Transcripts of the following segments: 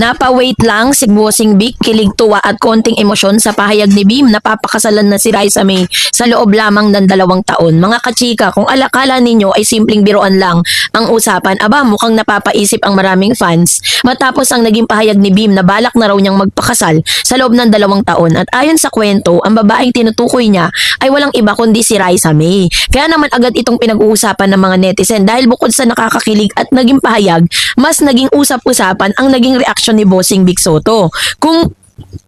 Napawait lang si Bossing Vic, kilig, tuwa at konting emosyon sa pahayag ni Bim na papakasalan na si Raisa May sa loob lamang ng 2 taon. Mga kachika, kung alakala ninyo ay simpleng biruan lang ang usapan, aba mukhang napapaisip ang maraming fans matapos ang naging pahayag ni Bim na balak na raw niyang magpakasal sa loob ng 2 taon. At ayon sa kwento, ang babaeng tinutukoy niya ay walang iba kundi si Raisa May. Kaya naman agad itong pinag-uusapan ng mga netizen dahil bukod sa nakakakilig at naging pahayag, mas naging usap-usapan ang naging reaksyon ni Bossing Vic Soto. Kung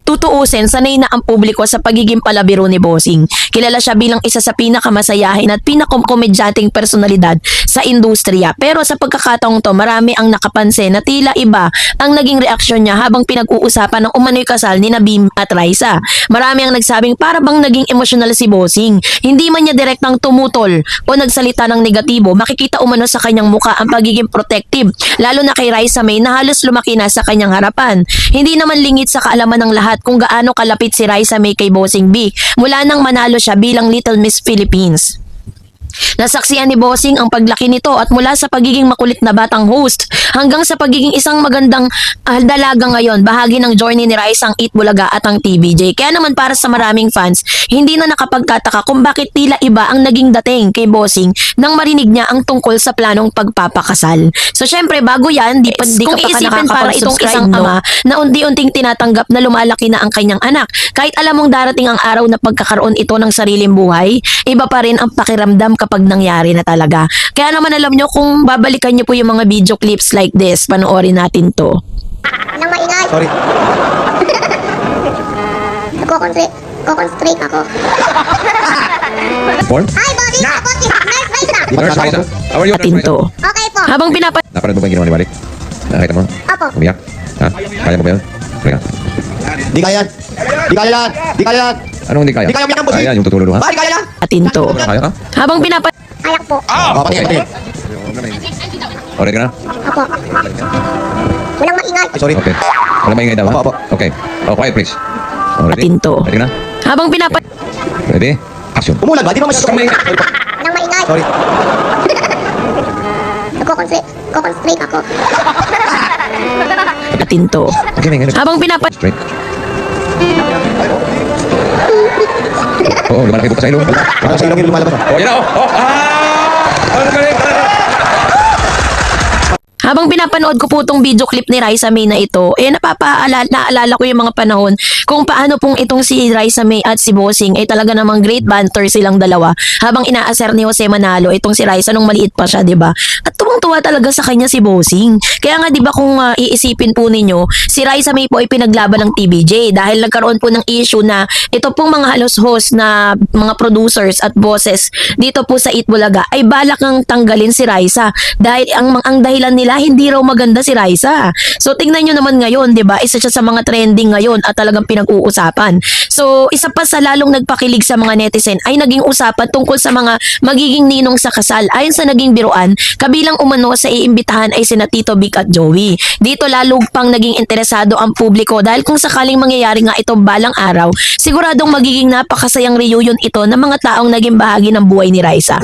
tutuusin, sanay na ang publiko sa pagiging palabiro ni Bossing. Kilala siya bilang isa sa pinakamasayahin at pinakakomedyating personalidad sa industriya. Pero sa pagkakataong to, marami ang nakapansin na tila iba ang naging reaksyon niya habang pinag-uusapan ng umano'y kasal ni Bim at Raisa. Marami ang nagsabing para bang naging emosyonal si Bossing. Hindi man niya direktang tumutol o nagsalita ng negatibo, makikita umano sa kanyang muka ang pagiging protective, lalo na kay Raisa May na halos lumaki na sa kanyang harapan. Hindi naman lingid sa kaalaman ng lahat kung gaano kalapit si Raisa May kay Bossing Vic mula nang manalo siya bilang Little Miss Philippines. Nasaksihan ni Bossing ang paglaki nito at mula sa pagiging makulit na batang host hanggang sa pagiging isang magandang dalaga ngayon, bahagi ng journey ni Raisa ang Eat Bulaga at ang TVJ. Kaya naman para sa maraming fans, hindi na nakapagtataka kung bakit tila iba ang naging dating kay Bossing nang marinig niya ang tungkol sa planong pagpapakasal. So syempre bago yan, di ka pa para itong isang ama na unti-unting tinatanggap na lumalaki na ang kanyang anak. Kahit alam mong darating ang araw na pagkakaroon ito ng sariling buhay, iba pa rin ang pakiramdam kapag nangyari na talaga. Kaya naman alam nyo, kung babalikan nyo po yung mga video clips like this, panoorin natin to. Nang maingay. Sorry. Kukonstrate ako. Form? Hi, Bobby! Na! Ako si Nurse Raisa. Nurse Raisa. How are you? Natin to. Okay po. Habang Napanood mo ba yung ginawa ni Malik? Nakita mo? Opo. Umiyak? Ha? Kaya mo ba yun? Kaya. Di kaya yan. Di kaya yan. Di kaya yan. Anong hindi kaya? Di kaya umiyak ang busi. Kaya yung tutululuhan? Ba, di kaya yan. natin to. Kaya ka? Habang Ayak po. Pati Okay. Alright ka na? Opo. Walang maingay. Ay, sorry. Okay. Wala maingay daw, ha? Opo, opo. Okay. Oh, quiet please. Oh, ready? natin to. Ready ka na? Habang Ready? Action. Umulan ba? Di ba Kang maingay. Nang maingay. Sorry. Kukonstrate ako. natin to. Okay, maingay. Habang Straight. Oo, lumalaki po ka sa ilong. Parang sa ilong yung lumalabas. Oh, yan na, oh! Oh! Ah! Ano galing? Habang pinapanood ko po itong video clip ni Raisa May na ito, naalala ko yung mga panahon kung paano pong itong si Raisa May at si Bossing ay talaga namang great banter silang dalawa habang inaaser ni Jose Manalo itong si Raisa nung maliit pa siya, 'di ba? At tuwang-tuwa talaga sa kanya si Bossing. Kaya nga 'di ba kung iisipin po ninyo, si Raisa May po ay pinaglaban ng TVJ dahil nagkaroon po ng issue na ito pong mga halos host na mga producers at bosses dito po sa Eat Bulaga ay balak ng tanggalin si Raisa dahil ang dahilan nila hindi raw maganda si Raisa. So tingnan nyo naman ngayon, 'di ba? Isa siya sa mga trending ngayon at talagang pinag-uusapan. So isa pa sa lalong nagpakilig sa mga netizen ay naging usapan tungkol sa mga magiging ninong sa kasal. Ayon sa naging biruan, kabilang umano sa iimbitahan ay sina Tito Vic at Joey. Dito lalo pang naging interesado ang publiko dahil kung sakaling mangyayari nga ito balang araw, siguradong magiging napakasayang reunion ito ng mga taong naging bahagi ng buhay ni Raisa.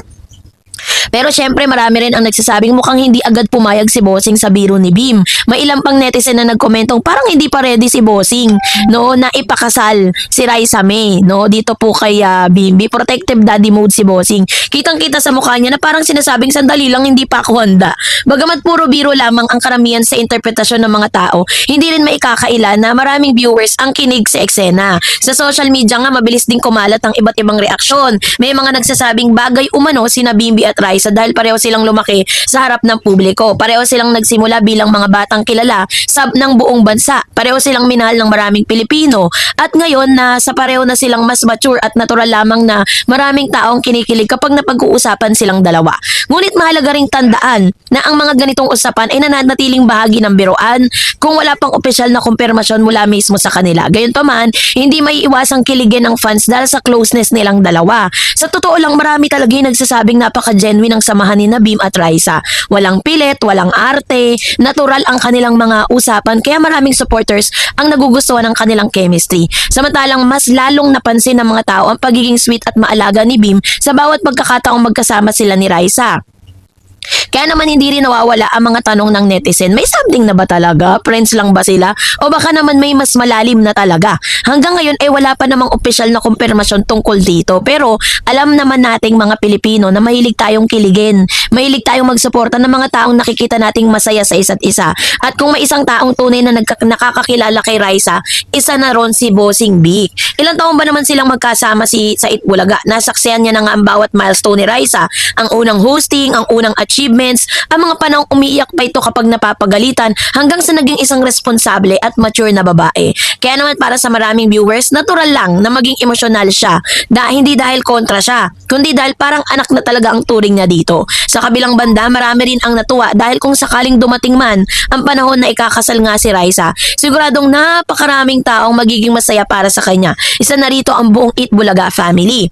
Pero syempre marami rin ang nagsasabing mukhang hindi agad pumayag si Bossing sa biro ni Bim. May ilang pang netizen na nagkomentong parang hindi pa ready si Bossing, no, na ipakasal si Raisa May, no, dito po kay Bim. Be protective daddy mode si Bossing. Kitang-kita sa mukha niya na parang sinasabing sandali lang, hindi pa ako handa. Bagamat puro biro lamang ang karamihan sa interpretasyon ng mga tao, hindi rin maikakaila na maraming viewers ang kinig sa eksena. Sa social media nga mabilis ding kumalat ang iba't ibang reaksyon. May mga nagsasabing bagay umano sina Bimbi at Raisa dahil pareho silang lumaki sa harap ng publiko. Pareho silang nagsimula bilang mga batang kilala ng buong bansa. Pareho silang minahal ng maraming Pilipino. At ngayon na sa pareho na silang mas mature at natural lamang na maraming taong kinikilig kapag napag-uusapan silang dalawa. Ngunit mahalaga ring tandaan na ang mga ganitong usapan ay nananatiling bahagi ng biruan kung wala pang opisyal na kumpirmasyon mula mismo sa kanila. Gayunpaman, hindi may iwasang kiligin ng fans dahil sa closeness nilang dalawa. Sa totoo lang, marami talaga yung nagsasabing napaka-genuine ang samahan ni Bim at Raisa. Walang pilit, walang arte, natural ang kanilang mga usapan kaya maraming supporters ang nagugustuhan ng kanilang chemistry. Samantalang mas lalong napansin ng mga tao ang pagiging sweet at maalaga ni Bim sa bawat pagkakataong magkasama sila ni Raisa. Kaya naman hindi rin nawawala ang mga tanong ng netizen. May something na ba talaga? Friends lang ba sila? O baka naman may mas malalim na talaga? Hanggang ngayon ay wala pa namang opisyal na kumpirmasyon tungkol dito. Pero alam naman nating mga Pilipino na mahilig tayong kiligin. Mahilig tayong magsuporta ng mga taong nakikita nating masaya sa isa't isa. At kung may isang taong tunay na nakakakilala kay Raisa, isa na ron si Bossing Vic. Ilang taon ba naman silang magkasama sa Itbulaga? Nasaksihan niya na nga ang bawat milestone ni Raisa. Ang unang hosting, ang unang achievements, ang mga panahong umiiyak pa ito kapag napapagalitan hanggang sa naging isang responsable at mature na babae. Kaya naman para sa maraming viewers, natural lang na maging emosyonal siya. Hindi dahil kontra siya, kundi dahil parang anak na talaga ang turing niya dito. Sa kabilang banda, marami rin ang natuwa dahil kung sakaling dumating man ang panahon na ikakasal nga si Raisa, siguradong napakaraming taong magiging masaya para sa kanya. Isa na rito ang buong Itbulaga family,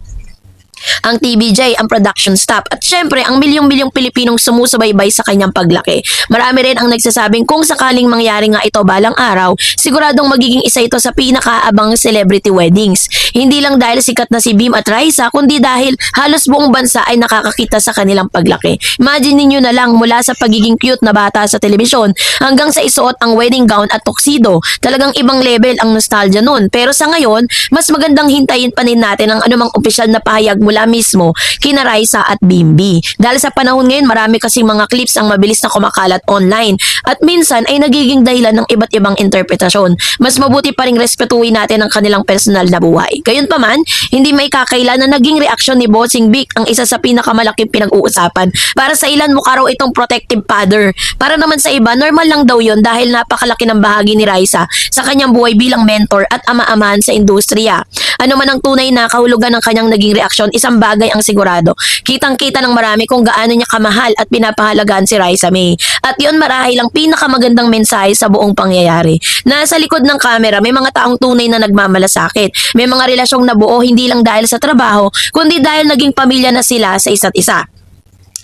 ang TVJ, ang production staff, at syempre ang milyong-milyong Pilipinong sumusubaybay sa kanyang paglaki. Marami rin ang nagsasabing kung sakaling mangyari nga ito balang araw, siguradong magiging isa ito sa pinakaabang celebrity weddings. Hindi lang dahil sikat na si Bim at Raisa, kundi dahil halos buong bansa ay nakakakita sa kanilang paglaki. Imagine niyo na lang, mula sa pagiging cute na bata sa telebisyon hanggang sa isuot ang wedding gown at tuxedo. Talagang ibang level ang nostalgia nun. Pero sa ngayon, mas magandang hintayin pa rin natin ang anumang opisyal na pahayag mula mismo kina Raisa at Bimbi. Dahil sa panahon ngayon, marami kasing mga clips ang mabilis na kumakalat online at minsan ay nagiging dahilan ng iba't ibang interpretasyon. Mas mabuti pa ring respetuhin natin ang kanilang personal na buhay. Gayunpaman, hindi may kakaila na naging reaksyon ni Bossing Vic ang isa sa pinakamalaking pinag-uusapan. Para sa ilan, mukha raw itong protective father. Para naman sa iba, normal lang daw yun dahil napakalaki ng bahagi ni Raisa sa kanyang buhay bilang mentor at ama-amahan sa industriya. Ano man ang tunay na kahulugan ng kanyang naging reaksyon, isang bagay ang sigurado. Kitang-kita ng marami kung gaano niya kamahal at pinapahalagaan si Raisa May. At yun marahil ang pinakamagandang mensahe sa buong pangyayari. Nasa likod ng camera, may mga taong tunay na nagmamalasakit. May mga relasyong nabuo hindi lang dahil sa trabaho, kundi dahil naging pamilya na sila sa isa't isa.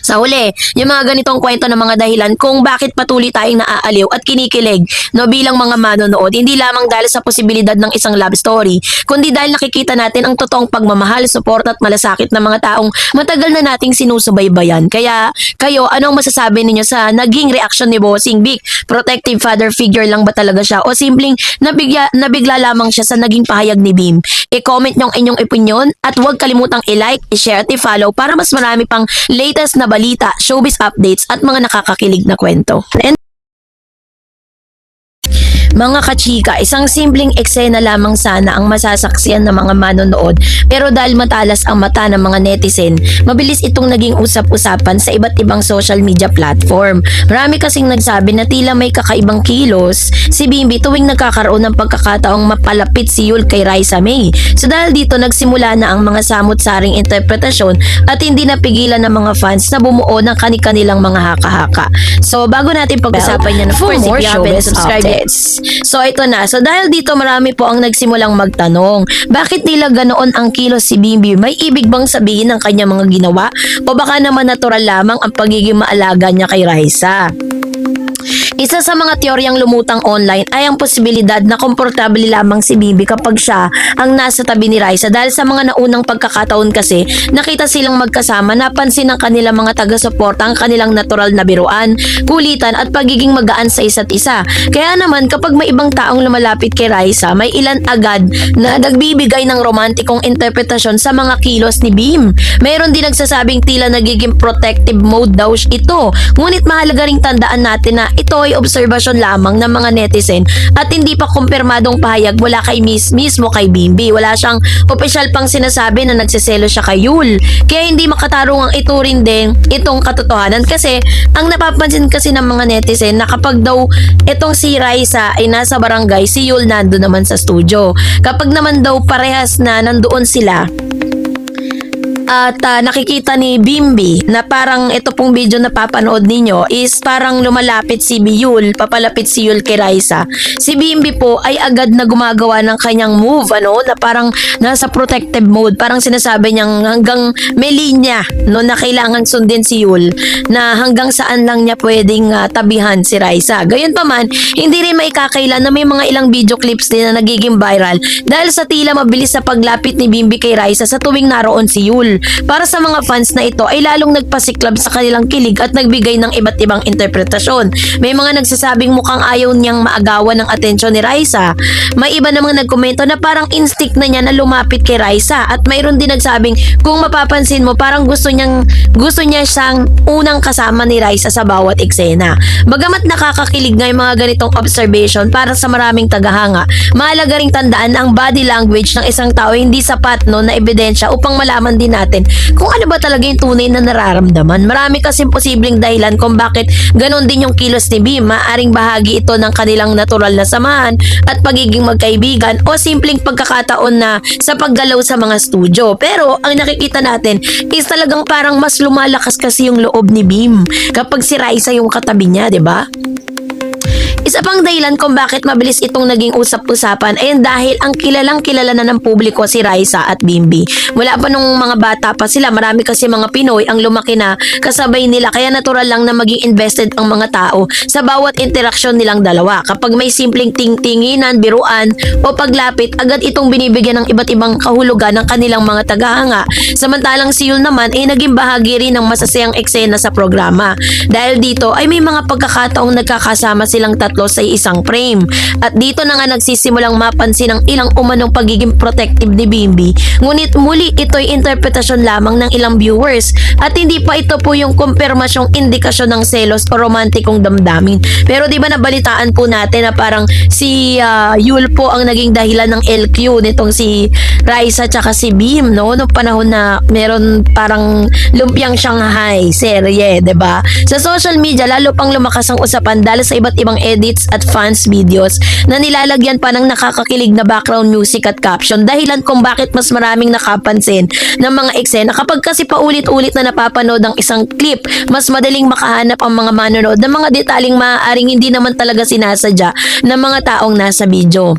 Sa huli, yung mga ganitong kwento ng mga dahilan kung bakit patuloy tayong naaaliw at kinikilig bilang mga manonood, hindi lamang dahil sa posibilidad ng isang love story, kundi dahil nakikita natin ang totoong pagmamahal, support at malasakit ng mga taong matagal na nating sinusubaybayan. Kaya kayo, anong masasabi ninyo sa naging reaksyon ni Bossing Vic? Protective father figure lang ba talaga siya o simpleng nabigla lamang siya sa naging pahayag ni Bim? I-comment nyo ang inyong opinion at huwag kalimutang i-like, i-share at i-follow para mas marami pang latest na balita, showbiz updates at mga nakakakilig na kwento. And mga kachika, isang simpleng eksena lamang sana ang masasaksiyan ng mga manonood, pero dahil matalas ang mata ng mga netizen, mabilis itong naging usap-usapan sa iba't ibang social media platform. Marami kasing nagsabi na tila may kakaibang kilos si Bimbi tuwing nagkakaroon ng pagkakataong mapalapit si Yul kay Raisa May. So dahil dito nagsimula na ang mga samot-saring interpretasyon at hindi napigilan ng mga fans na bumuo ng kani-kanilang mga haka-haka. So bago natin pag-usapan yan, of course, if you haven't subscribed, so ito na. So dahil dito marami po ang nagsimulang magtanong, bakit nila ganoon ang kilos si Bimbi? May ibig bang sabihin ng kanya mga ginawa? O baka naman natural lamang ang pagiging maalaga niya kay Raisa? Isa sa mga teoryang lumutang online ay ang posibilidad na komportable lamang si Bimbi kapag siya ang nasa tabi ni Raisa dahil sa mga naunang pagkakataon kasi nakita silang magkasama, napansin ng kanilang mga taga-suporta ang kanilang natural na biruan, kulitan at pagiging magaan sa isa't isa. Kaya naman kapag may ibang taong lumalapit kay Raisa, may ilan agad na nagbibigay ng romantikong interpretasyon sa mga kilos ni Bim. Mayroon din nagsasabing tila nagiging protective mode daw ito. Ngunit mahalaga ring tandaan natin na ito ay obserbasyon lamang ng mga netizen at hindi pa kumpirmadong pahayag mula kay mismo kay Bimbi. Wala siyang opisyal pang sinasabi na nagsiselo siya kay Yul. Kaya hindi makatarungang ituring din itong katotohanan kasi ang napapansin kasi ng mga netizen na kapag daw itong si Raisa ay nasa barangay, si Yul nando naman sa studio. Kapag naman daw parehas na nandoon sila at nakikita ni Bimbi na parang ito pong video na papanood ninyo is parang lumalapit si Yul, papalapit si Yul kay Raisa. Si Bimbi po ay agad na gumagawa ng kanyang move, na parang nasa protective mode. Parang sinasabi niyang hanggang may linya na kailangan sundin si Yul na hanggang saan lang niya pwedeng tabihan si Raisa. Gayunpaman, hindi rin maikakaila na may mga ilang video clips din na nagiging viral dahil sa tila mabilis sa paglapit ni Bimbi kay Raisa sa tuwing naroon si Yul. para sa mga fans na ito ay lalong nagpasiklab sa kanilang kilig at nagbigay ng iba't ibang interpretasyon. May mga nagsasabing mukhang ayaw niyang maagawan ng atensyon ni Raisa. May iba namang nagkomento na parang instinct na niya na lumapit kay Raisa, at mayroon din nagsabing kung mapapansin mo parang gusto niya siyang unang kasama ni Raisa sa bawat eksena. Bagamat nakakakilig nga yung mga ganitong observation para sa maraming tagahanga, mahalaga ring tandaan ang body language ng isang tao hindi sapat na ebidensya upang malaman din natin kung ano ba talaga yung tunay na nararamdaman. Marami kasing posibleng dahilan kung bakit ganon din yung kilos ni Bim. Maaring bahagi ito ng kanilang natural na samahan at pagiging magkaibigan, o simpleng pagkakataon na sa paggalaw sa mga studio. Pero ang nakikita natin is talagang parang mas lumalakas kasi yung loob ni Bim kapag si Raisa yung katabi niya, 'di ba? Isa pang dahilan kung bakit mabilis itong naging usap-usapan ay dahil ang kilalang-kilala na ng publiko si Raisa at Bimbi. Mula pa nung mga bata pa sila, marami kasi mga Pinoy ang lumaki na kasabay nila, kaya natural lang na maging invested ang mga tao sa bawat interaksyon nilang dalawa. Kapag may simpleng ting-tinginan, biruan o paglapit, agad itong binibigyan ng iba't ibang kahulugan ng kanilang mga tagahanga. Samantalang si Yul naman ay naging bahagi rin ng masasayang eksena sa programa. Dahil dito ay may mga pagkakataong nagkakasama silang tatlo sa isang frame. At dito na nga nagsisimulang mapansin ang ilang umanong pagiging protective ni Bimbi. Ngunit muli ito'y interpretasyon lamang ng ilang viewers at hindi pa ito po yung kumpirmasyong indikasyon ng selos o romantikong damdamin. Pero di ba nabalitaan po natin na parang si Yul po ang naging dahilan ng LQ nitong si Raisa tsaka si Bim, no? Noong panahon na meron parang lumpiang Shanghai serye, di ba? Sa social media lalo pang lumakas ang usapan dahil sa iba't ibang edits at fans videos na nilalagyan pa ng nakakakilig na background music at caption, dahilan kung bakit mas maraming nakapansin ng mga eksena. Kapag kasi paulit-ulit na napapanood ang isang clip, mas madaling makahanap ang mga manonood ng mga detaling maaaring hindi naman talaga sinasadya ng mga taong nasa video.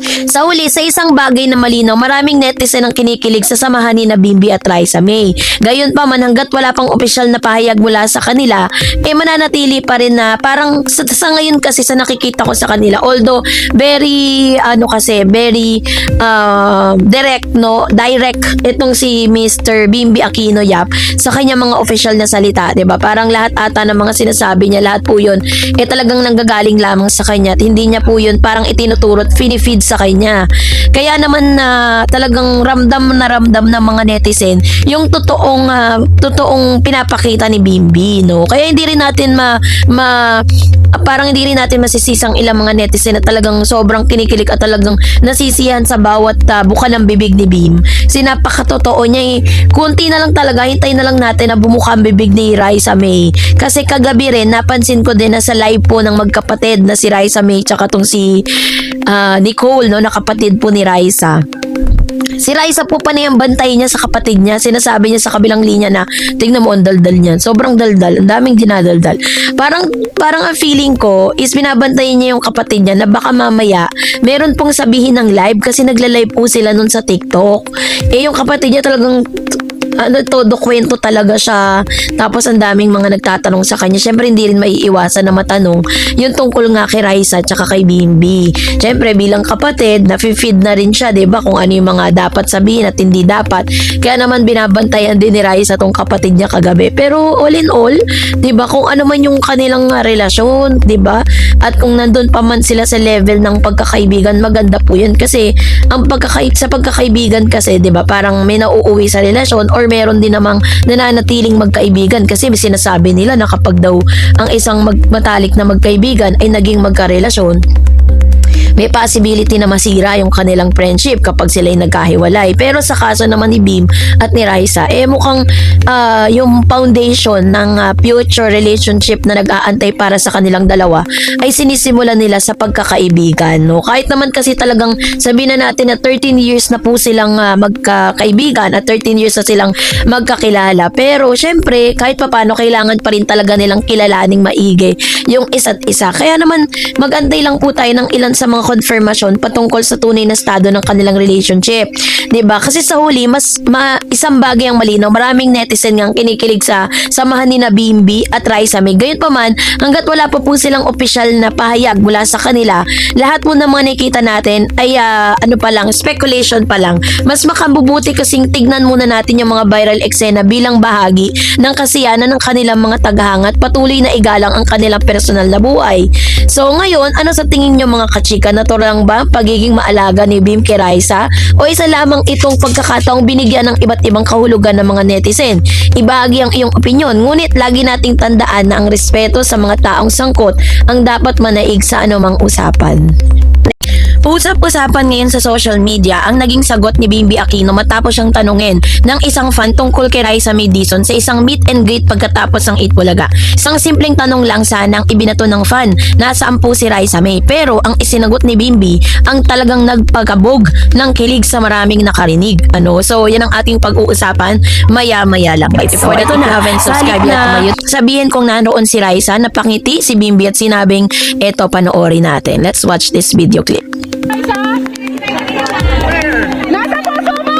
Sa huli, sa isang bagay na malinaw, maraming netizen ang kinikilig sa samahan ni na Bimbi at Raisa May. Gayon pa man, hanggat wala pang opisyal na pahayag mula sa kanila, mananatili pa rin na parang sa ngayon kasi sa nakikita ko sa kanila, although very direct itong si Mr. Bimbi Aquino Yap sa kanya mga opisyal na salita, 'di ba? Parang lahat ata ng mga sinasabi niya, lahat po 'yun talagang nanggagaling lamang sa kanya at hindi niya po 'yun parang itinuturot, finifeed sa kanya. Kaya naman talagang ramdam ng mga netizen yung totoong pinapakita ni Bimbi, no? Kaya hindi rin natin parang hindi rin natin masisisang ilang mga netizen na talagang sobrang kinikilig at talagang nasisiyahan sa bawat buka ng bibig ni Bim. Sinapakatotoo niya kunti na lang talaga, hintay na lang natin na bumuka ang bibig ni Raisa May. Kasi kagabi rin napansin ko din na sa live po ng magkapatid na si Raisa May tsaka tong si Nicole, no, na kapatid po ni Raisa. Si Raisa po pa na yung bantay niya sa kapatid niya. Sinasabi niya sa kabilang linya na tingnan mo ang daldal niyan. Sobrang daldal. Ang daming dinadaldal. Parang ang feeling ko is binabantayan niya yung kapatid niya na baka mamaya meron pong sabihin ng live kasi nagla-live po sila nun sa TikTok. Yung kapatid niya talagang todo kwento talaga siya. Tapos ang daming mga nagtatanong sa kanya. Syempre hindi rin maiiwasan na matanong yung tungkol nga kay Raisa tsaka kay Bimbi. Syempre bilang kapatid, nafe-feed na rin siya, 'di ba? Kung ano yung mga dapat sabihin at hindi dapat. Kaya naman binabantayan din ni Raisa tong kapatid niya kagabi. Pero all in all, 'di ba? Kung ano man yung kanilang relasyon, 'di ba? At kung nandun pa man sila sa level ng pagkakaibigan, maganda po 'yun kasi ang sa pagkakaibigan kasi, 'di ba? Parang may nauuwi sa relasyon or meron din namang nananatiling magkaibigan kasi may sinasabi nila na kapag daw ang isang matalik na magkaibigan ay naging magkarelasyon, may possibility na masira yung kanilang friendship kapag sila ay nagkahiwalay. Pero sa kaso naman ni Bim at ni Raisa, mukhang yung foundation ng future relationship na nag-aantay para sa kanilang dalawa ay sinisimulan nila sa pagkakaibigan, no? Kahit naman kasi talagang sabihin na natin na 13 years na po silang magkakaibigan at 13 years na silang magkakilala. Pero syempre, kahit papano kailangan pa rin talaga nilang kilalaning maigi yung isa't isa. Kaya naman mag-antay lang po tayo ng ilan sa mga konfirmasyon patungkol sa tunay na estado ng kanilang relationship. 'Di ba? Kasi sa huli, isang bagay ang malinaw. Maraming netizen ngang kinikilig sa samahan ni na Bimbi at Raisa May. Gayunpaman, hanggat wala pa po silang opisyal na pahayag mula sa kanila, lahat po ng mga nakikita natin ay speculation pa lang. Mas makabubuti kasing tignan muna natin yung mga viral eksena bilang bahagi ng kasiyanan ng kanilang mga tagahanga at patuloy na igalang ang kanilang personal na buhay. So ngayon, ano sa tingin nyo mga kachika? Natural ba ang pagiging maalaga ni Bim kay Raisa? O isa lamang itong pagkakataong binigyan ng iba't ibang kahulugan ng mga netizen? Ibahagi ang iyong opinyon, ngunit lagi nating tandaan na ang respeto sa mga taong sangkot ang dapat manaig sa anumang usapan. Usap-usapan ngayon sa social media ang naging sagot ni Bimbi Aquino matapos siyang tanungin ng isang fan tungkol kay Raisa May Dizon sa isang meet and greet pagkatapos ng Eat Bulaga. Isang simpleng tanong lang sana ang ibinato ng fan, nasaan po si Raisa May? Pero ang isinagot ni Bimbi ang talagang nagpagabog ng kilig sa maraming nakarinig. So yan ang ating pag-uusapan maya-maya lang. But before that, na haven't subscribe yet, sabihin kong naroon si Raisa, napangiti si Bimbi at sinabing, eto panoorin natin. Let's watch this video clip. Nasa puso mo!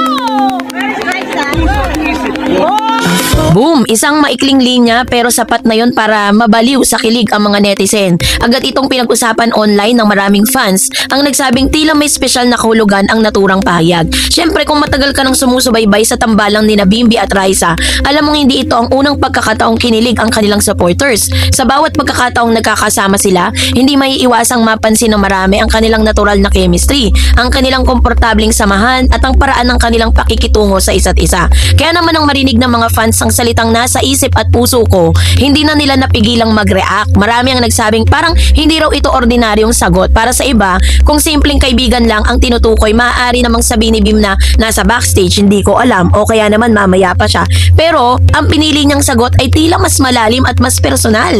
Boom! Isang maikling linya pero sapat na yon para mabaliw sa kilig ang mga netizen. Agad itong pinag-usapan online ng maraming fans ang nagsabing tila may special na kahulugan ang naturang pahayag. Syempre kung matagal ka nang sumusubaybay sa tambalang ni Bimbi at Raisa, alam mong hindi ito ang unang pagkakataong kinilig ang kanilang supporters. Sa bawat pagkakataong nagkakasama sila, hindi maiiwasang mapansin ng marami ang kanilang natural na chemistry, ang kanilang komportabling samahan at ang paraan ng kanilang pakikitungo sa isa't isa. Kaya naman ang marinig ng mga fans ang salitang nasa isip at puso ko, hindi na nila napigilang mag-react. Marami ang nagsabing parang hindi raw ito ordinaryong sagot. Para sa iba, kung simpleng kaibigan lang ang tinutukoy, maaari namang sabihin ni Bim na nasa backstage, hindi ko alam, o kaya naman mamaya pa siya. Pero ang pinili niyang sagot ay tila mas malalim at mas personal.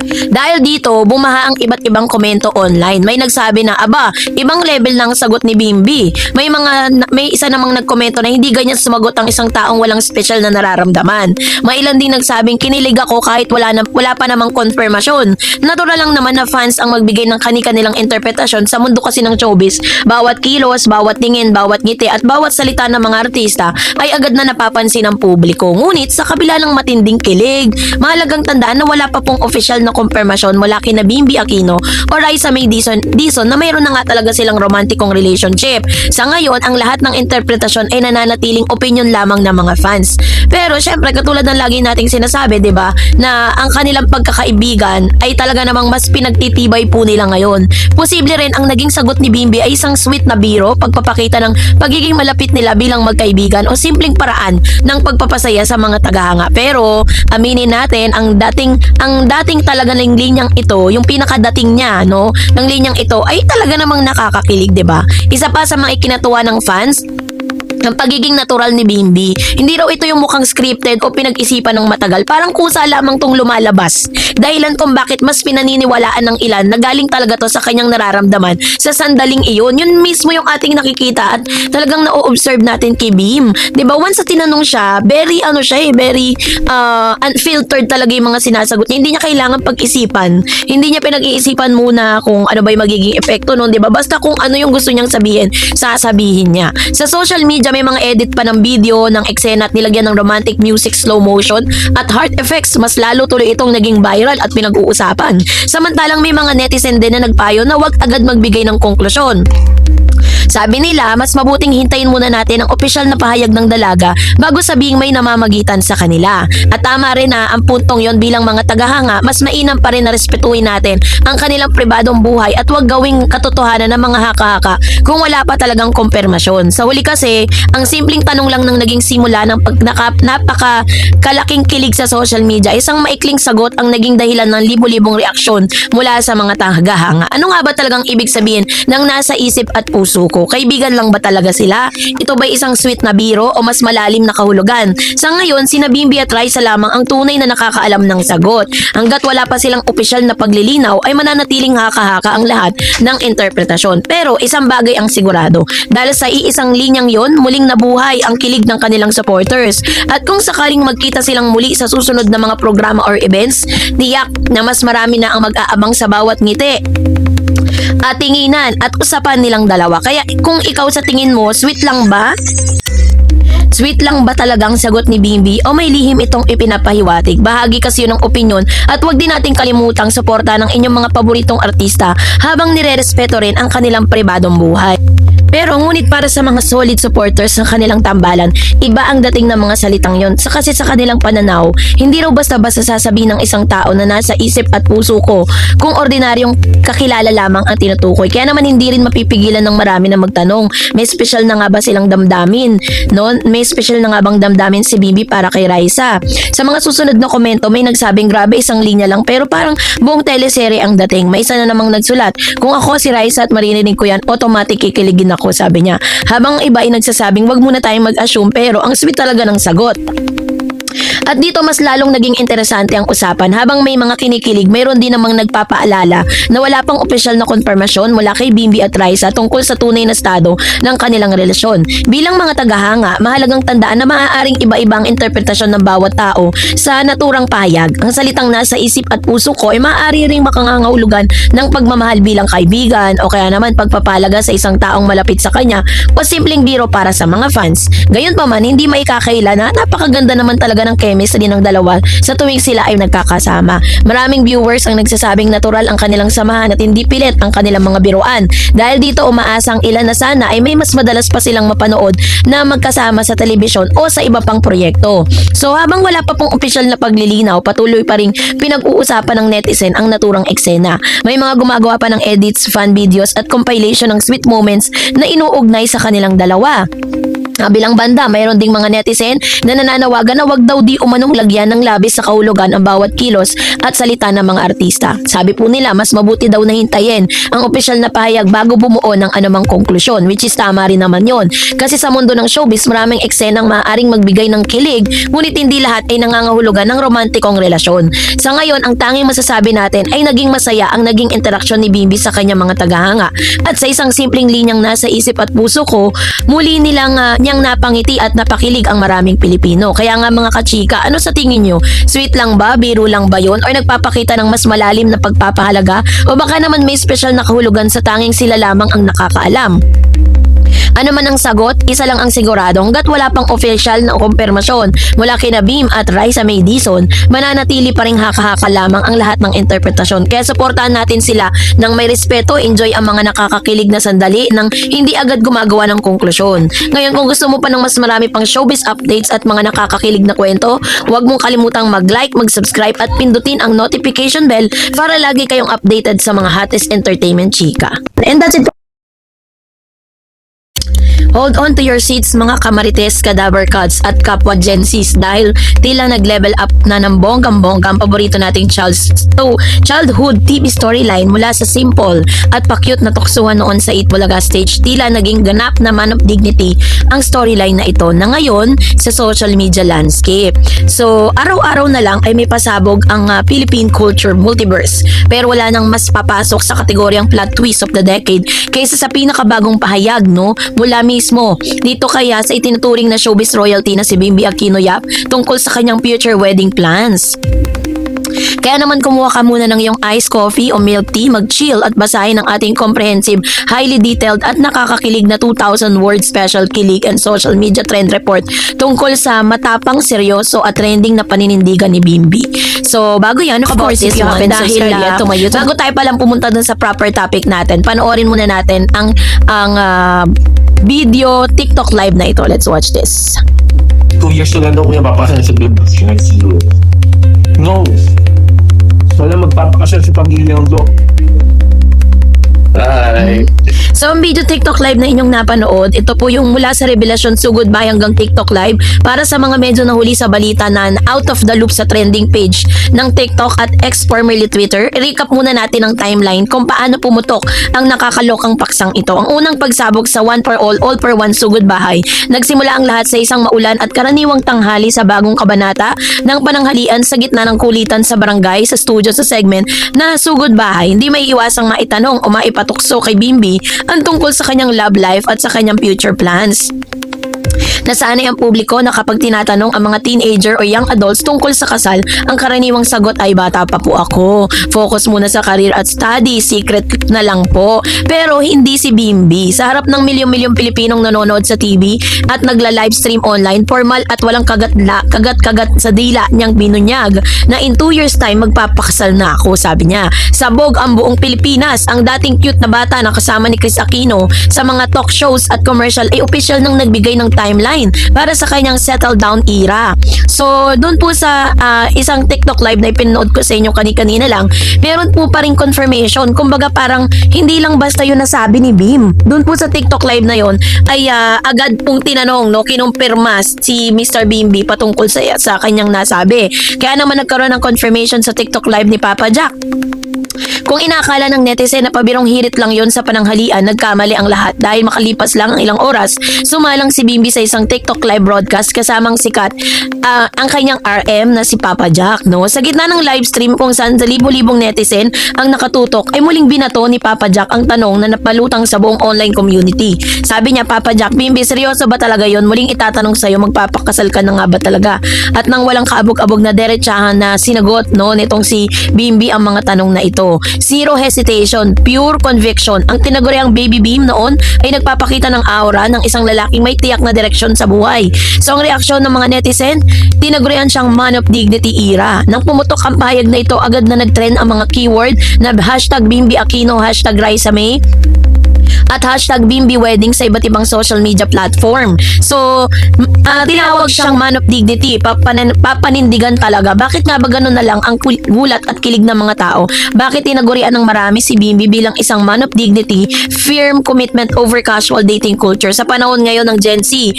Dahil dito, bumaha ang iba't ibang komento online. May nagsabi na, aba, ibang level ng sagot ni Bimbi. May isa namang nagkomento na hindi ganyan sumagot ang isang taong walang special na nararamdaman. May ilan din nagsabing kinilig ako kahit wala pa namang konfirmasyon. Natural lang naman na fans ang magbigay ng kani-kanilang interpretasyon sa mundo kasi ng showbiz. Bawat kilos, bawat tingin, bawat ngiti at bawat salita ng mga artista ay agad na napapansin ng publiko. Ngunit sa kabila ng matinding kilig, mahalagang tandaan na wala pa pong official na konfirmasyon mula kina Bimbi Aquino o Raisa May Dizon na mayroon na nga talaga silang romantikong relationship. Sa ngayon, ang lahat ng interpretasyon ay nananatiling opinion lamang ng mga fans. Pero syempre, katulad ng lagi nating sinasabi, 'di ba, na ang kanilang pagkakaibigan ay talaga namang mas pinagtitibay po nila ngayon. Posible rin ang naging sagot ni Bimbi ay isang sweet na biro, pagpapakita ng pagiging malapit nila bilang magkaibigan o simpleng paraan ng pagpapasaya sa mga tagahanga. Pero aminin natin, ang dating talaga ng linyang ito, yung pinakadating niya, ng linyang ito ay talaga namang nakakakilig, 'di ba? Isa pa sa mga ikinatuwa ng fans, ang pagiging natural ni Bimbi. Hindi raw ito yung mukhang scripted o pinag-isipan ng matagal. Parang kusa lamang tong lumalabas. Dahilan kung bakit mas pinaniniwalaan ng ilan na galing talaga to sa kanyang nararamdaman sa sandaling iyon. Yun mismo yung ating nakikita at talagang na-observe natin kay Bim. Diba? Once sa tinanong siya, very unfiltered talaga yung mga sinasagot niya. Hindi niya kailangan pag-isipan. Hindi niya pinag-iisipan muna kung ano ba yung magiging epekto nun. Diba? Basta kung ano yung gusto niyang sabihin, sasabihin niya. Sa social media, may mga edit pa ng video ng eksena at nilagyan ng romantic music, slow motion at heart effects. Mas lalo tuloy itong naging viral at pinag-uusapan. Samantalang may mga netizen din na nagpayo na wag agad magbigay ng konklusyon. Sabi nila, mas mabuting hintayin muna natin ang opisyal na pahayag ng dalaga bago sabihing may namamagitan sa kanila. At tama rin na ang puntong yon bilang mga tagahanga, mas mainam pa rin na respetuhin natin ang kanilang pribadong buhay at huwag gawing katotohanan ng mga haka-haka kung wala pa talagang kumpirmasyon. Sa huli kasi, ang simpleng tanong lang ng naging simula ng napakalaking kilig sa social media, isang maikling sagot ang naging dahilan ng libo-libong reaksyon mula sa mga tagahanga. Ano nga ba talagang ibig sabihin ng nasa isip at puso ko? Kaibigan lang ba talaga sila? Ito ba isang sweet na biro o mas malalim na kahulugan? Sa ngayon, sina Bimbi at Raisa lamang ang tunay na nakakaalam ng sagot. Hanggat wala pa silang opisyal na paglilinaw, ay mananatiling haka-haka ang lahat ng interpretasyon. Pero isang bagay ang sigurado. Dahil sa iisang linyang yon, muling nabuhay ang kilig ng kanilang supporters. At kung sakaling magkita silang muli sa susunod na mga programa or events, tiyak na mas marami na ang mag-aabang sa bawat ngiti at tinginan at usapan nilang dalawa. Kaya kung ikaw sa tingin mo, sweet lang ba? Sweet lang ba talagang sagot ni Bimbi o may lihim itong ipinapahiwatig? Bahagi kasi yun ng opinyon at wag din nating kalimutang suporta ng inyong mga paboritong artista habang nire-respeto rin ang kanilang pribadong buhay. Pero ngunit para sa mga solid supporters ng kanilang tambalan, iba ang dating ng mga salitang yon. Kasi sa kanilang pananaw, hindi raw basta-basta sasabihin ng isang tao na nasa isip at puso ko kung ordinaryong kakilala lamang ang tinutukoy. Kaya naman hindi rin mapipigilan ng marami na magtanong, may special na nga ba silang damdamin? No? May special na nga bang damdamin si Bibi para kay Raisa? Sa mga susunod na komento, may nagsabing grabe isang linya lang pero parang buong teleserye ang dating. May isa na namang nagsulat, kung ako si Raisa at maririnig ko yan, automatic kikiligin ako, sabi niya. Habang iba ay nagsasabing wag muna tayong mag-assume pero ang sweet talaga ng sagot. At dito mas lalong naging interesante ang usapan. Habang may mga kinikilig, mayroon din namang nagpapaalala na wala pang opisyal na konfirmasyon mula kay Bimbi at Raisa tungkol sa tunay na estado ng kanilang relasyon. Bilang mga tagahanga, mahalagang tandaan na maaaring iba-ibang interpretasyon ng bawat tao sa naturang pahayag. Ang salitang nasa isip at puso ko ay maaari ring makangangahulugan ng pagmamahal bilang kaibigan o kaya naman pagpapalaga sa isang taong malapit sa kanya o simpleng biro para sa mga fans. Gayunpaman, hindi maikakaila na napakaganda naman talaga ng chemistry ng dalawa sa tuwing sila ay nagkakasama. Maraming viewers ang nagsasabing natural ang kanilang samahan at hindi pilit ang kanilang mga biruan. Dahil dito umaasang ilan na sana ay may mas madalas pa silang mapanood na magkasama sa telebisyon o sa iba pang proyekto. So habang wala pa pong opisyal na paglilinaw, patuloy pa ring pinag-uusapan ng netizen ang naturang eksena. May mga gumagawa pa ng edits, fan videos at compilation ng sweet moments na inuugnay sa kanilang dalawa. Bilang banda, mayroon ding mga netizen na nananawagan na wag daw di umanong lagyan ng labis sa kahulugan ang bawat kilos at salita ng mga artista. Sabi po nila, mas mabuti daw na hintayin ang opisyal na pahayag bago bumuo ng anumang konklusyon, which is tama rin naman yon. Kasi sa mundo ng showbiz, maraming eksenang maaaring magbigay ng kilig, ngunit hindi lahat ay nangangahulugan ng romantikong relasyon. Sa ngayon, ang tanging masasabi natin ay naging masaya ang naging interaksyon ni Bimbi sa kanyang mga tagahanga. At sa isang simpleng linyang nasa isip at puso ko, muli nilang niyang napangiti at napakilig ang maraming Pilipino. Kaya nga mga kachika, ano sa tingin nyo? Sweet lang ba? Biro lang ba yun? Or nagpapakita ng mas malalim na pagpapahalaga? O baka naman may special na kahulugan sa tanging sila lamang ang nakakaalam? Ano man ang sagot, isa lang ang sigurado, hanggat wala pang official na kumpirmasyon mula kina Bim at Raisa May Dizon, mananatili pa ring haka-haka lamang ang lahat ng interpretasyon. Kaya suportahan natin sila ng may respeto, enjoy ang mga nakakakilig na sandali nang hindi agad gumagawa ng konklusyon. Ngayon, kung gusto mo pa ng mas marami pang showbiz updates at mga nakakakilig na kwento, huwag mong kalimutang mag-like, mag-subscribe at pindutin ang notification bell para lagi kayong updated sa mga hottest entertainment chika. And that's it. Hold on to your seats mga kamarites, cadaver cuts at kapwa Gen Zs dahil tila nag-level up na ng bonggang-bongga ang paborito nating childhood TV storyline mula sa simple at pa-cute na tuksuhan noon sa Eat Bulaga stage. Tila naging ganap na man of dignity ang storyline na ito na ngayon sa social media landscape. So araw-araw na lang ay may pasabog ang Philippine culture multiverse, pero wala nang mas papasok sa kategoryang plot twist of the decade kaysa sa pinakabagong pahayag mula mismo dito kaya sa itinuturing na showbiz royalty na si Bimbi Aquino Yap tungkol sa kanyang future wedding plans. Kaya naman kumuha ka muna ng iyong iced coffee o milk tea, mag-chill at basahin ang ating comprehensive, highly detailed at nakakakilig na 2,000 word special kilig and social media trend report tungkol sa matapang, seryoso at trending na paninindigan ni Bimbi. So bago yan, of course, if you haven't subscribed yet to my YouTube, bago tayo palang pumunta dun sa proper topic natin, panoorin muna natin ang video TikTok live na ito. Let's watch this. 2 years na lang daw kuya papakasal sa Bibs yung ICU. No. Wala magpapakasal sa pamilya ng Dok. Hi. So ang video TikTok live na inyong napanood, ito po yung mula sa revelasyon Sugod Bay hanggang TikTok live para sa mga medyo nahuli sa balita na out of the loop sa trending page ng TikTok at formerly Twitter. I-recap muna natin ang timeline kung paano pumutok ang nakakalokang paksang ito. Ang unang pagsabog sa One for All for One Sugod Bahay. Nagsimula ang lahat sa isang maulan at karaniwang tanghali sa bagong kabanata ng pananghalian sa gitna ng kulitan sa barangay sa studio sa segment na Sugod Bahay. Hindi may iwasang maitanong o maipatukso kay Bimbi ang tungkol sa kanyang love life at sa kanyang future plans. Nasanay ang publiko na kapag tinatanong ang mga teenager o young adults tungkol sa kasal, ang karaniwang sagot ay bata pa po ako. Focus muna sa career at study, secret na lang po. Pero hindi si Bimbi. Sa harap ng milyong-milyong Pilipinong nanonood sa TV at nagla-livestream online, formal at walang kagat-kagat sa dila niyang binunyag na in 2 years time magpapakasal na ako, sabi niya. Sabog ang buong Pilipinas. Ang dating cute na bata na kasama ni Chris Aquino sa mga talk shows at commercial ay official nang nagbigay ng timeline para sa kanyang settle down era. So, doon po sa isang TikTok live na ipinood ko sa inyo kanina lang, meron po pa rin confirmation. Kumbaga parang hindi lang basta yun nasabi ni Bim. Doon po sa TikTok live na yun ay agad pong tinanong, no, kinumpirma si Mr. Bimbi patungkol sa kanyang nasabi. Kaya naman nagkaroon ng confirmation sa TikTok live ni Papa Jack. Kung inakala ng netizen na pabirong hirit lang yon sa pananghalian, nagkamali ang lahat dahil makalipas lang ang ilang oras, sumalang si Bimbi sa isang TikTok live broadcast kasamang sikat ang kanyang RM na si Papa Jack. No? Sa gitna ng live stream kung saan sa libo-libong netizen ang nakatutok, ay muling binato ni Papa Jack ang tanong na napalutang sa buong online community. Sabi niya, Papa Jack, Bimbi, seryoso ba talaga yon? Muling itatanong sa'yo, magpapakasal ka na nga ba talaga? At nang walang kaabog-abog na derechahan na sinagot, no, nitong si Bimbi ang mga tanong na ito. Zero hesitation, pure conviction. Ang tinaguriang Baby Bim noon ay nagpapakita ng aura ng isang lalaking may tiyak na direksyon sa buhay. So ang reaksyon ng mga netizen, tinagurian siyang man of dignity era. Nang pumutok ang pahayag na ito, agad na nagtrend ang mga keyword na hashtag Bimbi Aquino, hashtag Raisa May, at hashtag Bimbi Wedding sa iba't ibang social media platform. So, tinawag siyang man of dignity, papanindigan talaga. Bakit nga ba ganun na lang ang gulat at kilig ng mga tao? Bakit tinagurian ng marami si Bimbi bilang isang man of dignity, firm commitment over casual dating culture sa panahon ngayon ng Gen Z?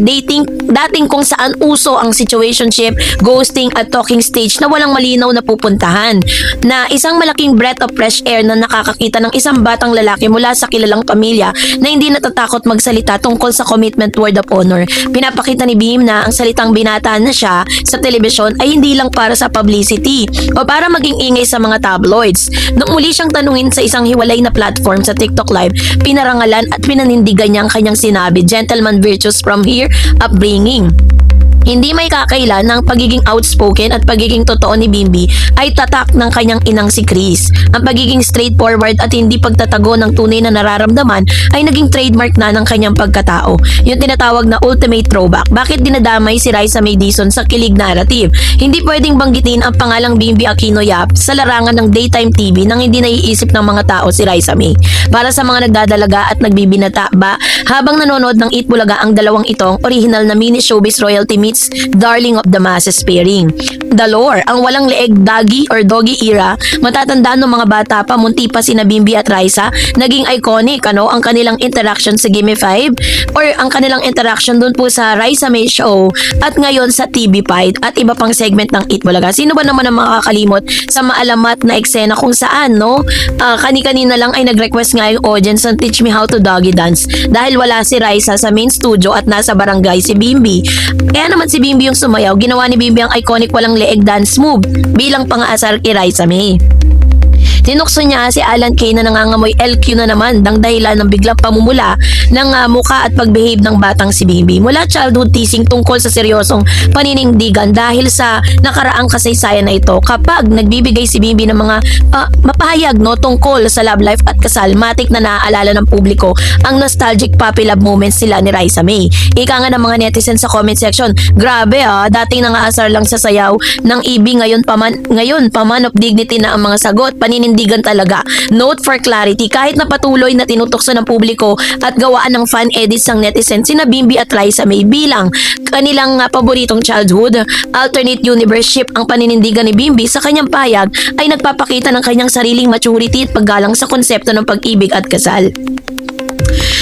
Dating kung saan uso ang situationship, ghosting at talking stage na walang malinaw na pupuntahan. Na isang malaking breath of fresh air na nakakakita ng isang batang lalaki mula sa kilalang pamilya na hindi natatakot magsalita tungkol sa commitment word of honor. Pinapakita ni Bim na ang salitang binata na siya sa telebisyon ay hindi lang para sa publicity o para maging ingay sa mga tabloids. Nung muli siyang tanungin sa isang hiwalay na platform sa TikTok Live, pinarangalan at pinanindigan niya ang kanyang sinabi, gentleman virtues from here, upbringing. Hindi may kakailan ng pagiging outspoken at pagiging totoo ni Bimbi ay tatak ng kanyang inang si Chris. Ang pagiging straightforward at hindi pagtatago ng tunay na nararamdaman ay naging trademark na ng kanyang pagkatao. Yung tinatawag na ultimate throwback. Bakit dinadamay si Raisa May Dizon sa kilig narrative? Hindi pwedeng banggitin ang pangalang Bimbi Aquino Yap sa larangan ng daytime TV nang hindi naiisip ng mga tao si Raisa May. Para sa mga nagdadalaga at nagbibinata ba, habang nanonood ng Eat Bulaga ang dalawang itong original na mini showbiz royalty meets darling of the masses pairing. The lore, ang walang leeg doggy or doggy era, matatandaan ng mga bata pa, munti pa sina Bimbi at Raisa, naging iconic ang kanilang interaction sa Gimme 5 or ang kanilang interaction dun po sa Raisa May Show at ngayon sa TV5 at iba pang segment ng Eat Bulaga. Sino ba naman ang makakalimot sa maalamat na eksena kung saan, no? Kani-kanina lang ay nag-request nga yung audience ng Teach Me How to Doggy Dance dahil wala si Raisa sa main studio at nasa barangay si Bimbi. Kaya naman si Bimbi yung sumayaw, ginawa ni Bimbi ang iconic walang leeg dance move bilang pang-aasar kay Raisa May. Tinukso niya si Alan Kay na nangangamoy LQ na naman dang dahilan ng biglang pamumula ng mukha at pagbehave ng batang si Bimbi. Mula childhood teasing tungkol sa seryosong paninindigan dahil sa nakaraang kasaysayan na ito, kapag nagbibigay si Bimbi ng mga mapahayag tungkol sa love life at kasal, matik na naaalala ng publiko ang nostalgic puppy love moments sila ni Raisa May. Ika nga ng mga netizen sa comment section, grabe dating nangaasar lang sa sayaw ng EB, ngayon paman of dignity na ang mga sagot, paninindigan talaga. Note for clarity, kahit na patuloy na tinutokso ng publiko at gawaan ng fan edits ng netizen sina Bimbi at Raisa May bilang kanilang paboritong childhood alternate universe ship, ang paninindigan ni Bimbi sa kanyang payag ay nagpapakita ng kanyang sariling maturity at paggalang sa konsepto ng pag-ibig at kasal.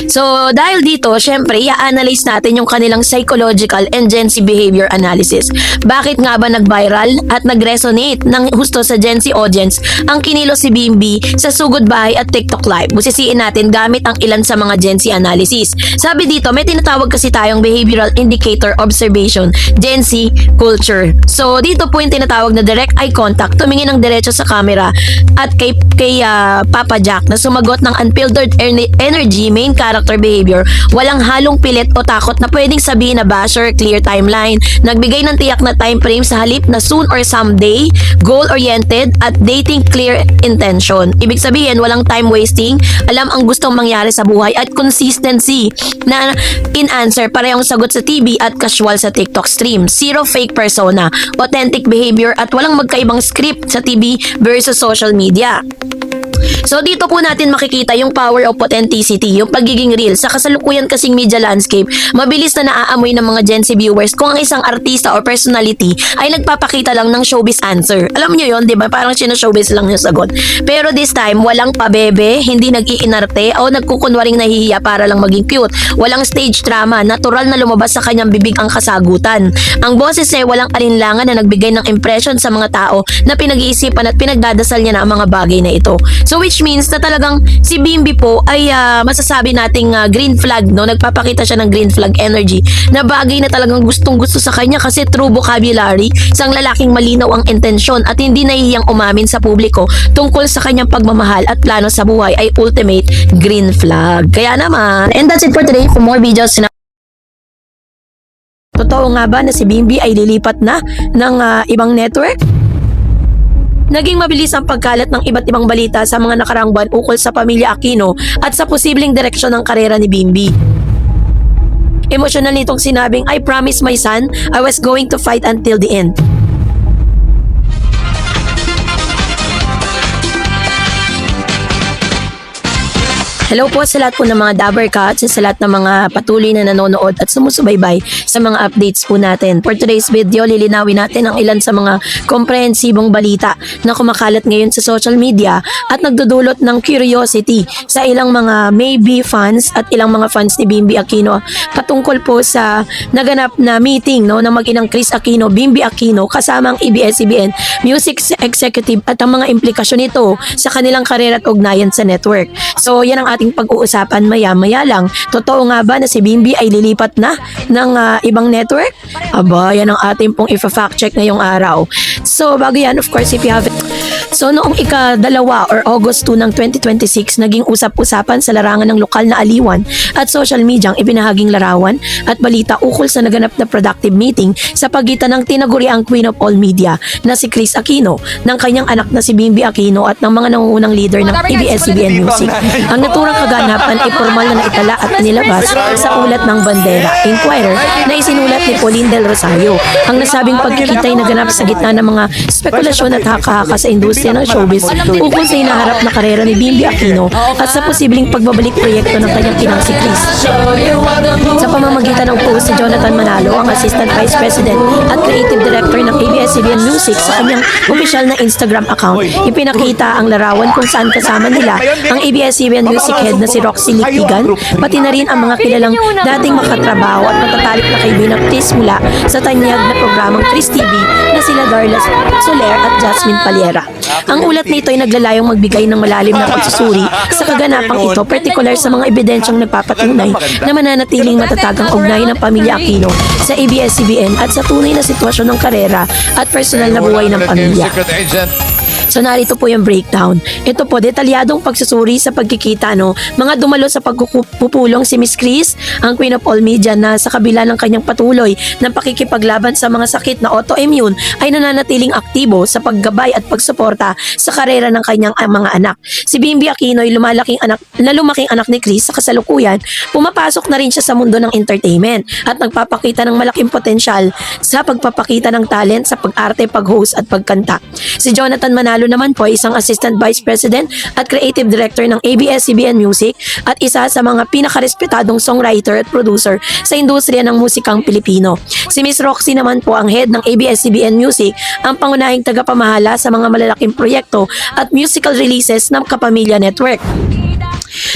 So, dahil dito, syempre, i-analyze natin yung kanilang psychological and Gen Z behavior analysis. Bakit nga ba nag-viral at nag-resonate ng husto sa Gen Z audience ang kinilos si Bimbi sa Sugod Bahay at TikTok Live? Busisiin natin gamit ang ilan sa mga Gen Z analysis. Sabi dito, may tinatawag kasi tayong behavioral indicator observation, Gen Z culture. So, dito po yung tinatawag na direct eye contact, tumingin ng diretso sa camera at kay Papa Jack na sumagot ng unfiltered energy main character character behavior, walang halong pilit o takot na pwedeng sabihin na basher, clear timeline, nagbigay ng tiyak na time frame sa halip na soon or someday, goal-oriented at dating clear intention. Ibig sabihin, walang time wasting, alam ang gustong mangyari sa buhay at consistency na in answer, parehong sagot sa TV at casual sa TikTok stream. Zero fake persona, authentic behavior at walang magkaibang script sa TV versus social media. So dito po natin makikita yung power of authenticity, yung pagiging real. Sa kasalukuyan kasing media landscape, mabilis na naaamoy ng mga Gen Z viewers kung ang isang artista or personality ay nagpapakita lang ng showbiz answer. Alam nyo yun, di ba? Parang showbiz lang yung sagot. Pero this time, walang pabebe, hindi nag-iinarte o nagkukunwaring nahihiya para lang maging cute. Walang stage drama, natural na lumabas sa kanyang bibig ang kasagutan. Ang boses ay walang alinlangan na nagbigay ng impression sa mga tao na pinag-iisipan at pinagdadasal niya na ang mga bagay na ito. So which means na talagang si Bimbi po ay masasabi nating green flag, no? Nagpapakita siya ng green flag energy na bagay na talagang gustong-gusto sa kanya kasi true vocabulary, isang lalaking malinaw ang intensyon at hindi nahihiyang umamin sa publiko tungkol sa kanyang pagmamahal at plano sa buhay ay ultimate green flag. Kaya naman, and that's it for today. For more videos na totoo nga ba na si Bimbi ay lilipat na ng ibang network? Naging mabilis ang pagkalat ng iba't ibang balita sa mga nakarang buwan ukol sa pamilya Aquino at sa posibleng direksyon ng karera ni Bimbi. Emosyonal nitong sinabing, "I promised my son I was going to fight until the end." Hello po sa lahat po ng mga Dabber Cats, sa lahat ng mga patuloy na nanonood at sumusubaybay sa mga updates po natin. For today's video, lilinawin natin ang ilan sa mga komprehensibong balita na kumakalat ngayon sa social media at nagdudulot ng curiosity sa ilang mga maybe fans at ilang mga fans ni Bimbi Aquino patungkol po sa naganap na meeting, no, ng mag-inang Chris Aquino, Bimbi Aquino kasama ang ABS-CBN Music Executive at ang mga implikasyon nito sa kanilang karera at ugnayan sa network. So yan ang ating pag-uusapan maya-maya lang. Totoo nga ba na si Bimbi ay lilipat na ng ibang network? Aba, yan ang ating pong ifa-fact check ngayong araw. So bago yan, of course, if you haven't. So noong ika-2 or August 2 ng 2026, naging usap-usapan sa larangan ng lokal na aliwan at social media ang ibinahaging larawan at balita ukol sa naganap na productive meeting sa pagitan ng tinaguriang Queen of All Media na si Chris Aquino, ng kanyang anak na si Bimbi Aquino at ng mga nangungunang leader ng ABS-CBN Music. Ang naturang kaganapan ay formal na naitala at nilabas sa ulat ng Bandera Inquirer na isinulat ni Pauline Del Rosario. Ang nasabing pagkikita ay naganap sa gitna ng mga spekulasyon at haka-haka sa industriya ng showbiz ukol sa hinaharap na karera ni Bimbi Aquino at sa posibleng pagbabalik proyekto ng kanyang inang si Chris. Sa pamamagitan ng post si Jonathan Manalo, ang Assistant Vice President at Creative Director ng ABS-CBN Music sa kanyang opisyal na Instagram account, ipinakita ang larawan kung saan kasama nila ang ABS-CBN Music Head na si Roxy Litigan, pati na rin ang mga kilalang dating makatrabaho at matatalik na kaibigan ng Chris mula sa tanyag na programang Chris TV na sila Darla Soler at Jasmine Paliera. Ang ulat nito ay naglalayong magbigay ng malalim na pagsusuri sa kaganapang ito, partikular sa mga ebidensyang nagpapatunay na mananatiling matatag ang ugnayan ng pamilya Aquino sa ABS-CBN at sa tunay na sitwasyon ng karera at personal na buhay ng pamilya. So narito po yung breakdown. Ito po, detalyadong pagsusuri sa pagkikita, no? Mga dumalo sa pagpupulong si Miss Chris, ang Queen of All Media, na sa kabila ng kanyang patuloy ng pakikipaglaban sa mga sakit na autoimmune ay nananatiling aktibo sa paggabay at pagsuporta sa karera ng kanyang mga anak. Si Bimbi Aquino ay lumaking anak ni Chris sa kasalukuyan, pumapasok na rin siya sa mundo ng entertainment at nagpapakita ng malaking potensyal sa pagpapakita ng talent sa pag-arte, pag-host at pagkanta. Si Jonathan Manalo naman po ay isang Assistant Vice President at Creative Director ng ABS-CBN Music at isa sa mga pinakarespetadong songwriter at producer sa industriya ng musikang Pilipino. Si Miss Roxy naman po ang head ng ABS-CBN Music, ang pangunahing tagapamahala sa mga malalaking proyekto at musical releases ng Kapamilya Network.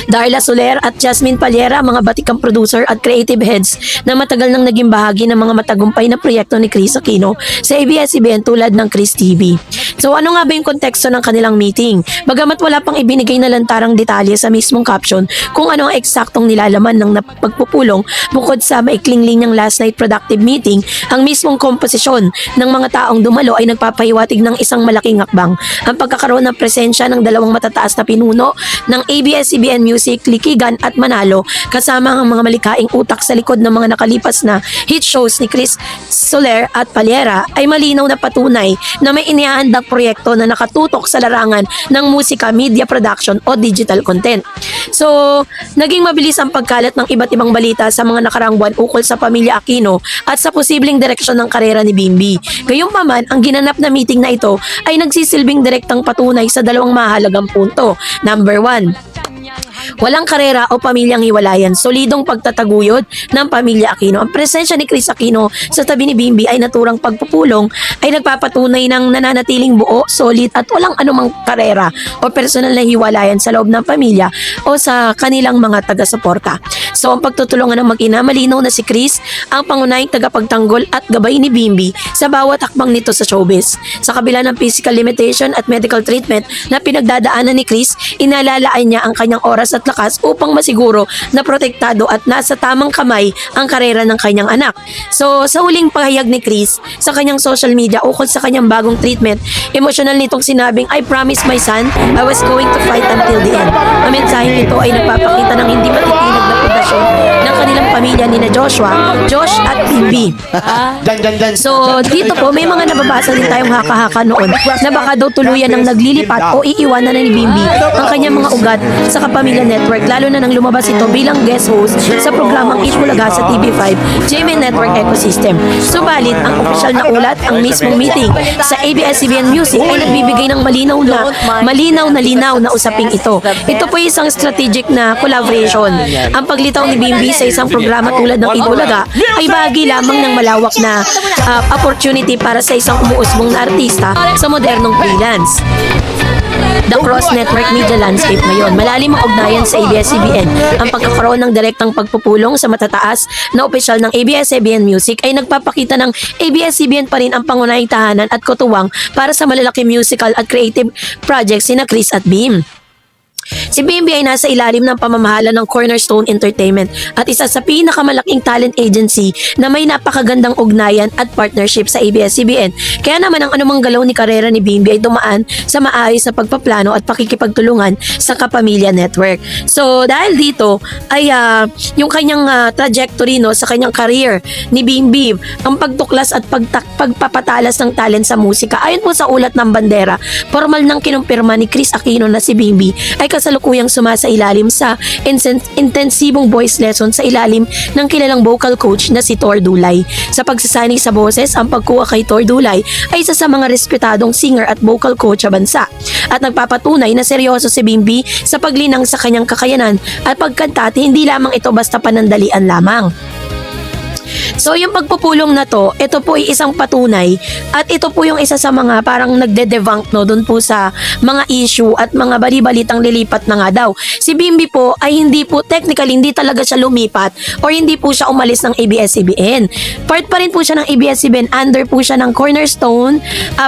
Darla Soler at Jasmine Paliera, mga batikang producer at creative heads na matagal nang naging bahagi ng mga matagumpay na proyekto ni Chris Aquino sa ABS-CBN tulad ng Chris TV. So ano nga ba yung konteksto ng kanilang meeting? Bagamat wala pang ibinigay na lantarang detalye sa mismong caption kung ano ang eksaktong nilalaman ng pagpupulong, bukod sa maikling linyang last night productive meeting, ang mismong komposisyon ng mga taong dumalo ay nagpapahiwatig ng isang malaking hakbang, ang pagkakaroon ng presensya ng dalawang matataas na pinuno ng ABS-CBN Music, Likigan at Manalo kasama ang mga malikaing utak sa likod ng mga nakalipas na hit shows ni Chris Soler at Paliera ay malinaw na patunay na may inihahandang proyekto na nakatutok sa larangan ng musika, media production o digital content. So, naging mabilis ang pagkalat ng iba't ibang balita sa mga nakarang buwan ukol sa pamilya Aquino at sa posibleng direksyon ng karera ni Bimbi. Gayunpaman, ang ginanap na meeting na ito ay nagsisilbing direktang patunay sa dalawang mahalagang punto. Number 1, walang karera o pamilyang hiwalayan, solidong pagtataguyod ng pamilya Aquino. Ang presensya ni Chris Aquino sa tabi ni Bimbi ay naturang pagpupulong ay nagpapatunay ng nananatiling buo, solid at walang anumang karera o personal na hiwalayan sa loob ng pamilya o sa kanilang mga taga-suporta. So ang pagtutulungan ng mag-ina, malinaw na si Chris ang pangunahing tagapagtanggol at gabay ni Bimbi sa bawat hakbang nito sa showbiz. Sa kabila ng physical limitation at medical treatment na pinagdadaanan ni Chris, inalalaan niya ang kanyang oras at lakas upang masiguro na protektado at nasa tamang kamay ang karera ng kanyang anak. So, sa huling pahayag ni Chris sa kanyang social media ukol sa kanyang bagong treatment, emotional nitong sinabing, "I promise my son, I was going to fight until the end." Ang mensaheng ito ay nagpapakita ng hindi matitinag na pundasyon ng kanilang pamilya ni na Joshua, Josh at Bimbi. Dan. So, dito po, may mga nababasa din tayong haka-haka noon na baka daw tuluyan ng naglilipat o iiwanan na ni Bimbi ang kanyang mga ugat sa Kapamilya Network, lalo na nang lumabas ito bilang guest host sa programang Eat Bulaga sa TV5 GMA Network Ecosystem. Subalit, ang opisyal na ulat, ang mismong meeting sa ABS-CBN Music ay nagbibigay ng malinaw na usaping ito. Ito po isang strategic na collaboration. Ang paglitaw ni Bimbi sa isang programa tulad ng Eat Bulaga ay bahagi lamang ng malawak na opportunity para sa isang umuusbong na artista sa modernong freelance. The cross-network media landscape ngayon. Malalim ang ugnayan sa ABS-CBN. Ang pagkakaroon ng direktang pagpupulong sa matataas na opisyal ng ABS-CBN Music ay nagpapakita ng ABS-CBN pa rin ang pangunahing tahanan at kutuwang para sa malalaking musical at creative projects sina Chris at Bim. Si Bimbi ay nasa ilalim ng pamamahala ng Cornerstone Entertainment at isa sa pinakamalaking talent agency na may napakagandang ugnayan at partnership sa ABS-CBN. Kaya naman ang anumang galaw ni karera ni Bimbi ay dumaan sa maayos na pagpaplano at pakikipagtulungan sa Kapamilya Network. So dahil dito ay yung kanyang trajectory sa kanyang career ni Bimbi, ang pagtuklas at pagpapatalas ng talent sa musika. Ayon po sa ulat ng bandera, formal nang kinumpirma ni Chris Aquino na si Bimbi ay kasalukuyang sumasailalim sa intensibong voice lesson sa ilalim ng kilalang vocal coach na si Tor Dulay. Sa pagsasanay sa boses, ang pagkuha kay Tor Dulay ay isa sa mga respetadong singer at vocal coach sa bansa at nagpapatunay na seryoso si Bimbi sa paglinang sa kanyang kakayanan at pagkanta at hindi lamang ito basta panandalian lamang. So yung pagpupulong na to, ito po ay isang patunay at ito po yung isa sa mga parang nagde-debunk doon po sa mga issue at mga bali-balitang lilipat na nga daw. Si Bimbi po ay hindi po technically hindi talaga siya lumipat or hindi po siya umalis ng ABS-CBN. Part pa rin po siya ng ABS-CBN, under po siya ng Cornerstone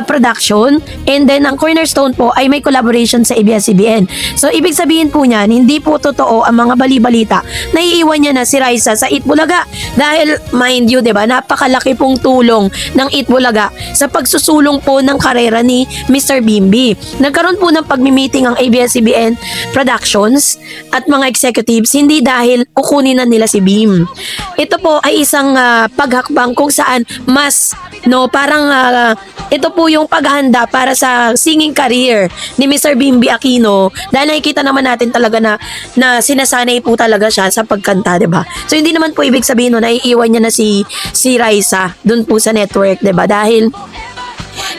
Production, and then ang Cornerstone po ay may collaboration sa ABS-CBN. So ibig sabihin po niyan, hindi po totoo ang mga bali-balita na iiwan niya na si Raisa sa Eat Bulaga dahil mind you, diba, napakalaki pong tulong ng Eat Bulaga sa pagsusulong po ng karera ni Mr. Bimbi. Nagkaroon po ng pagmi-meeting ang ABS-CBN Productions at mga executives hindi dahil kukunin na nila si Bim. Ito po ay isang paghakbang kung saan mas parang ito po yung paghahanda para sa singing career ni Mr. Bimbi Aquino dahil nakikita naman natin talaga na sinasanay po talaga siya sa pagkanta, diba? So hindi naman po ibig sabihin na iiwan niya na si Raisa dun po sa network, 'di ba? Dahil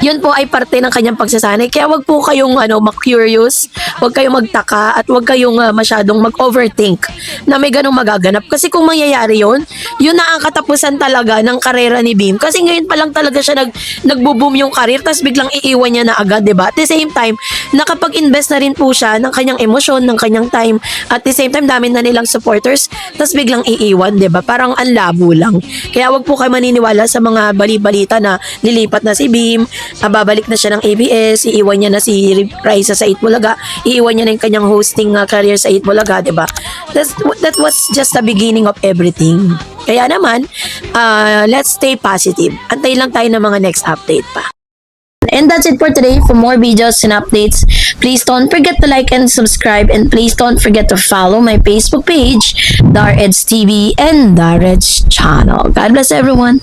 yun po ay parte ng kanyang pagsasanay. Kaya wag po kayong mag-curious, wag kayong magtaka at wag kayong masyadong mag-overthink na may ganung magaganap. Kasi kung mangyayari yun na ang katapusan talaga ng karera ni Bim. Kasi ngayon pa lang talaga siya nagbo-boom yung career, tapos biglang iiwan niya na agad, 'di ba? At the same time, nakapag-invest na rin po siya ng kanyang emosyon, ng kanyang time. At the same time, dami na nilang supporters, tapos biglang iiwan, 'di ba? Parang ang labo lang. Kaya wag po kayo maniniwala sa mga bali-balita na lilipat na si Bim, babalik na siya ng ABS, iiwan niya na si Raisa sa Eat Bulaga, iiwan niya na yung kanyang hosting career sa Eat Bulaga, diba? That was just the beginning of everything. Kaya naman, let's stay positive. Antay lang tayo ng mga next update pa. And that's it for today. For more videos and updates, please don't forget to like and subscribe, and please don't forget to follow my Facebook page, Dar Eds TV and Dar Eds channel. God bless everyone.